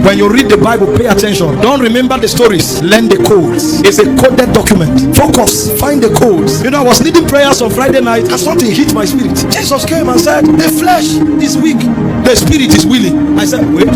When you read the Bible, pay attention. Don't remember the stories, learn the codes. It's a coded document. Focus, find the codes. You know, I was leading prayers on Friday night and something hit my spirit. Jesus came and said, the flesh is weak, the spirit is willing. I said, wait,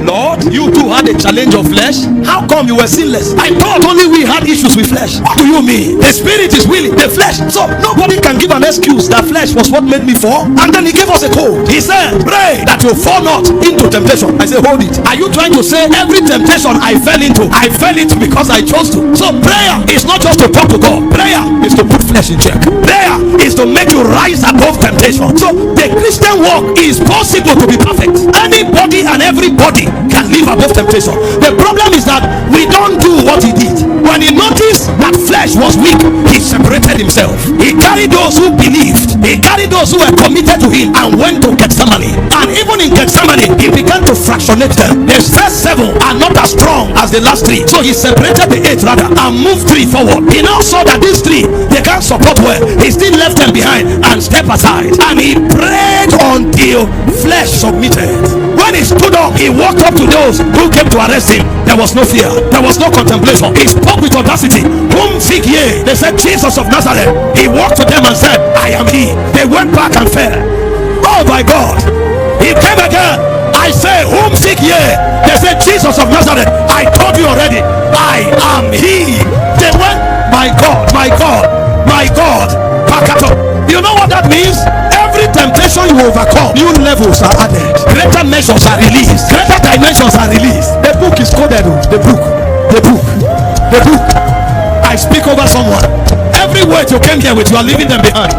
Lord, you too had a challenge of flesh? How come you were sinless? I thought only we had issues with flesh. What do you mean? The spirit is willing, the flesh. So nobody can give an excuse that flesh was what made me fall. And then he gave us a code. He said, pray that you fall not into temptation. I said, hold it. Are you trying to say every temptation I fell into because I chose to? So prayer is not just to talk to God. Prayer is to put flesh in check. Prayer is to make you rise above temptation. So the Christian walk is possible to be perfect. Anybody and everybody can live above temptation. The problem is that we don't do what he did. When he noticed that flesh was weak, he separated himself. He carried those who believed, he carried those who were committed to him, and went to Gethsemane. And even in Gethsemane, he began to fractionate them. The first 7 are not as strong as the last 3, so he separated the 8 rather and moved 3 forward. He now saw that these 3, they can't support well. He still left them behind and stepped aside, and he prayed until flesh submitted. When he stood up, he walked up to those who came to arrest him. There was no fear, there was no contemplation. He spoke with audacity. Whom seek ye? They said, Jesus of Nazareth. He walked to them and said, I am he. They went back and fell. Oh my God. He came again. I say, whom seek ye? They said, Jesus of Nazareth. I told you already, I am he. They went, my God, my God, my God. Back at up. You know what that means? Every temptation you overcome, new levels are added, greater measures are released, greater dimensions are released. The book is coded. The book. I speak over someone. Every word you came here with, you are leaving them behind.